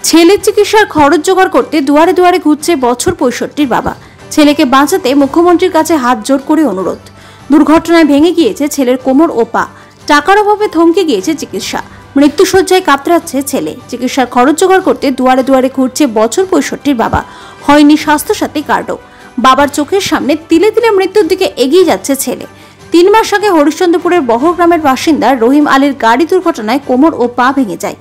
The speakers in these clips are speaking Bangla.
ছেলের চিকিৎসার খরচ জোগাড় করতে দুয়ারে দুয়ারে ঘুরছে বছর ৬৫-র বাবা। ছেলেকে বাঁচাতে মুখ্যমন্ত্রীর কাছে হাত জোর করে অনুরোধ। দুর্ঘটনায় ভেঙে গিয়েছে ছেলের কোমর ও পা। টাকার অভাবে থমকে গিয়েছে চিকিৎসা। মৃত্যুশয্যায় কাতরাচ্ছে ছেলে। চিকিৎসার খরচ জোগাড় করতে দুয়ারে দুয়ারে ঘুরছে বছর ৬৫-র বাবা। হয়নি স্বাস্থ্যসাথী কার্ডও। বাবার চোখের সামনে তিলে তিলে মৃত্যুর দিকে এগিয়ে যাচ্ছে ছেলে। ৩ মাস আগে হরিশ্চন্দ্রপুরের বহর গ্রামের বাসিন্দা রহিম আলীর গাড়ি দুর্ঘটনায় কোমর ও পা ভেঙে যায়।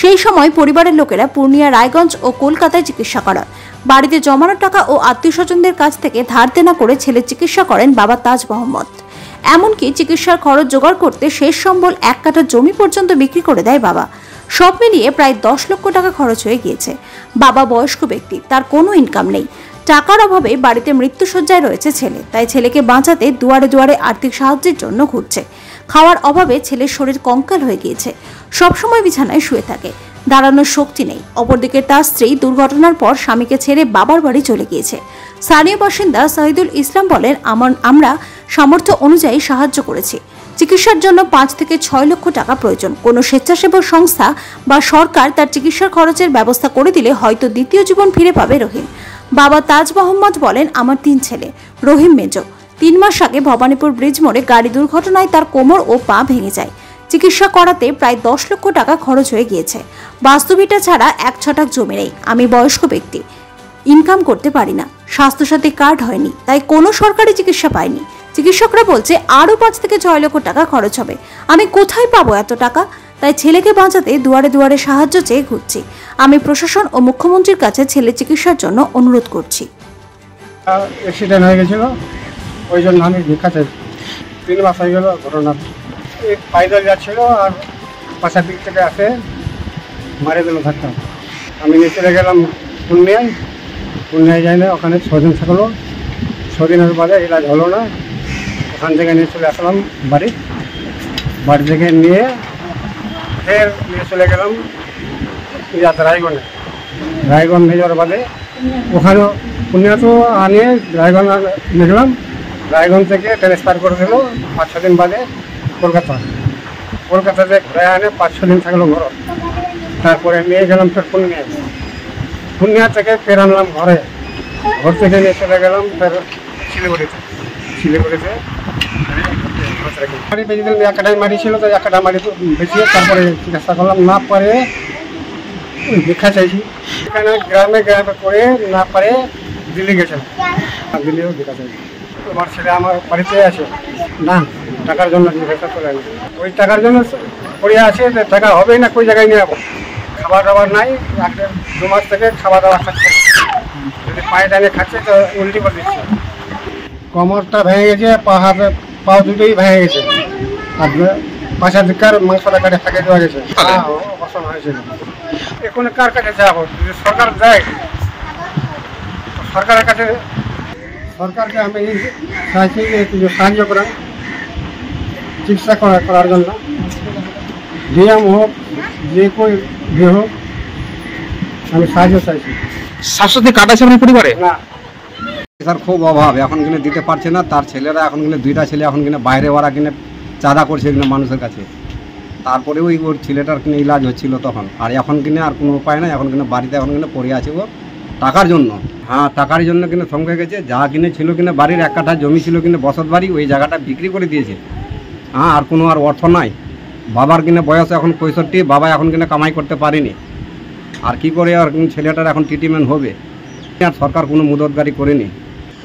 সেই সময় পরিবারের লোকেরা পূর্ণিয়া, রায়গঞ্জ ও কলকাতায় চিকিৎসা করান। বাড়িতে জমানো টাকা ও আত্মীয়স্বজনদের কাছ থেকে ধার দেনা করে ছেলের চিকিৎসা করেন বাবা তাজ মোহাম্মদ। এমনকি চিকিৎসার খরচ জোগাড় করতে শেষ সম্বল ১ কাঠা জমি পর্যন্ত বিক্রি করে দেয় বাবা। সব মিলিয়ে প্রায় ১০ লক্ষ টাকা খরচ হয়ে গিয়েছে। বাবা বয়স্ক ব্যক্তি, তার কোনো ইনকাম নেই। টাকার অভাবে বাড়িতে মৃত্যুশয্যায় রয়েছে ছেলে। তাই ছেলেকে বাঁচাতে দুয়ারে দুয়ারে আর্থিক সাহায্যের জন্য ঘুরছে। খাওয়ার অভাবে ছেলের শরীর কঙ্কাল হয়ে গিয়েছে। সবসময় বিছানায় শুয়ে থাকে, দাঁড়ানোর শক্তি নেই। অপরদিকে তার স্ত্রী দুর্ঘটনার পর স্বামীকে ছেড়ে বাবার বাড়ি চলে গিয়েছে। স্থানীয় বাসিন্দা শহীদুল ইসলাম বলেন, আমরা সামর্থ্য অনুযায়ী সাহায্য করেছি। চিকিৎসার জন্য ৫ থেকে ৬ লক্ষ টাকা প্রয়োজন। কোনো স্বেচ্ছাসেবক সংস্থা বা সরকার তার চিকিৎসার খরচের ব্যবস্থা করে দিলে হয়তো দ্বিতীয় জীবন ফিরে পাবে রহিম। বাবা তাজ মোহাম্মদ বলেন, আমার ৩ ছেলে, রহিম মেজ। ৩ মাস আগে ভবানীপুর ব্রিজ মোড়ে গাড়ি দুর্ঘটনায় তার কোমর ও পা ভেঙে যায়। চিকিৎসা করাতে প্রায় ১০ লক্ষ টাকা খরচ হয়ে গিয়েছে। বাস্তবিকটা ছাড়া ১ ছটাক জমি নেই। আমি বয়স্ক ব্যক্তি, ইনকাম করতে পারি না। স্বাস্থ্যসাথী কার্ড হয়নি, তাই কোনো সরকারি চিকিৎসা পাইনি। চিকিৎসকরা বলছে আরও ৫ থেকে ৬ লক্ষ টাকা খরচ হবে। আমি কোথায় পাবো এত টাকা? তাই ছেলেকে বাঁচাতে দুয়ারে দুয়ারে সাহায্য চেয়ে ঘুরছি। আমি প্রশাসন ও মুখ্যমন্ত্রীর কাছে ছেলে চিকিৎসার জন্য অনুরোধ করছি। অ্যাক্সিডেন্ট হয়ে গেছিল, ওই জন্য আমি ভিক্ষা চাই। ৩ মাস হয়ে গেল ঘটনা। পায়দল যাচ্ছিল আর পাশের দিক থেকে আসে মারে দিল ধাক্কা। আমি নিয়ে চলে গেলাম পূর্ণিয়ায় যাই না, ওখানে ৬ দিন থাকলো। ৬ দিনের বাদে ইলাজ হলো না। ওখান থেকে নিয়ে চলে আসলাম বাড়ি থেকে নিয়ে ফের নিয়ে চলে গেলাম রায়গঞ্জ নিয়ে যাওয়ার বাদে ওখানেও পূর্ণিয়া তো আনিয়ে রায়গঞ্জ নিয়ে গেলাম। রায়গঞ্জ থেকে ট্রান্সফার করে দিল ৫-৬ দিন বাদে কলকাতাতে ঘুরে আনে ৫-৬ দিন থাকলো ঘর। তারপরে নিয়ে গেলাম ফের পূর্ণিয়া থেকে ফের আনলাম ঘর থেকে নিয়ে চলে গেলাম ফের শিলিগুড়িতে মারি বেশি দিন ১ কাঠায় মারি ছিল, তো ১ কাঠা মারি বেশিয়ে তারপরে চিকিৎসা করলাম। না পারে ভিক্ষা চাইছি। এখানে গ্রামে করে না পারে দিল্লি গেছিলাম, দিল্লিও ভিক্ষা চাইছি। আমার ছেলে আমার বাড়িতে আছে না, টাকার জন্য চিকিৎসা করে আনি। ওই টাকার জন্য পড়ে আছে, টাকা হবেই না, কোন জায়গায় নিয়ে যাবো। খাবার দাবার নাই, ১-২ মাস থেকে খাবার দাবার খাচ্ছে। যদি পায়ে টানে খাচ্ছে তো উল্টি করে দিচ্ছে। কোমরটা ভেঙে গেছে, পা দুটোই ভেঙে গেছে। আর পাশের দিককার মাংসটা কাটে ফাঁকে দেওয়া গেছে। অপারেশন হয়েছিল। এখন কার কাছে যাবো? যদি সরকার দেয়, সরকারের কাছে সরকারকে আমি চাইছি যে কিছু সাহায্য করেন চিকিৎসা করার জন্য। ডিএম হোক, যে কেউ যে হোক, আমি সাহায্য চাইছি। স্বাস্থ্যসাথী কার্ড আছে আপনার পরিবারে? না স্যার, খুব অভাব। এখন কিনে দিতে পারছে না। তার ছেলেরা এখন কিনে 2টা ছেলে এখন কিনে বাইরে ওরা কিনে চাঁদা করছে কিনে মানুষের কাছে। তারপরে ওর ছেলেটার কিনে ইলাজ হচ্ছিল তখন। আর এখন কিনে আর কোনো উপায় নাই। এখন কিনে বাড়িতে এখন কিনে পড়ে আছে ও টাকার জন্য। হ্যাঁ, টাকার জন্য কিনে থমকে গেছে। যা কিনে ছিল কিনে বাড়ির 1 কাঠা জমি ছিল কিনে বসত বাড়ি, ওই জায়গাটা বিক্রি করে দিয়েছে। হ্যাঁ, আর কোনো আর অর্থ নাই। বাবার কিনে বয়স এখন 65, বাবা এখন কিনে কামাই করতে পারেনি। আর কি করে আর ছেলেটার এখন ট্রিটমেন্ট হবে? আর সরকার কোনো মদতগারি করেনি।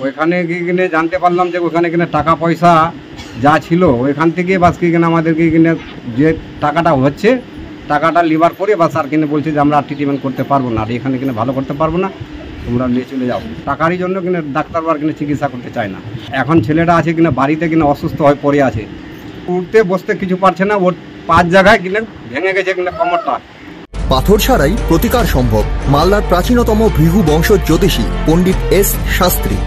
ওইখানে গিয়ে কিনে জানতে পারলাম যে ওইখানে কিনে টাকা পয়সা যা ছিল ওইখান থেকে বাস কিনে আমাদেরকে কিনে যে টাকাটা হচ্ছে টাকাটা লিভার করে বাস আর কিনে বলছে যে আমরা আর ট্রিটমেন্ট করতে পারবো না, আর এখানে কিনে ভালো করতে পারবো না, তোমরা নিয়ে চলে যাও। টাকারই জন্য কিনে ডাক্তার বার কিনে চিকিৎসা করতে চায় না। এখন ছেলেটা আছে কিনা বাড়িতে কিনা অসুস্থ হয়ে পড়ে আছে, উঠতে বসতে কিছু পারছে না। ওর 5 জায়গায় কিনে ভেঙে গেছে কিনা কোমরটা। পাথর ছাড়াই প্রতিকার সম্ভব। মালদার প্রাচীনতম ভৃগু বংশ জ্যোতিষী পণ্ডিত এস শাস্ত্রী।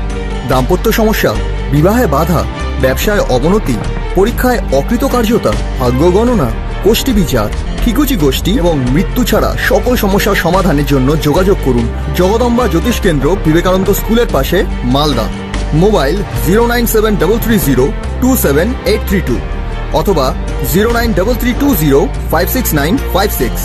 দাম্পত্য সমস্যা, বিবাহে বাধা, ব্যবসায় অবনতি, পরীক্ষায় অকৃতকার্যতা, ভাগ্য গণনা, কোষ্ঠী বিচার, ঠিকুচি গোষ্ঠী এবং মৃত্যু ছাড়া সকল সমস্যার সমাধানের জন্য যোগাযোগ করুন জগদম্বা জ্যোতিষ কেন্দ্র, বিবেকানন্দ স্কুলের পাশে, মালদা। মোবাইল 09733027832 অথবা 09332056956।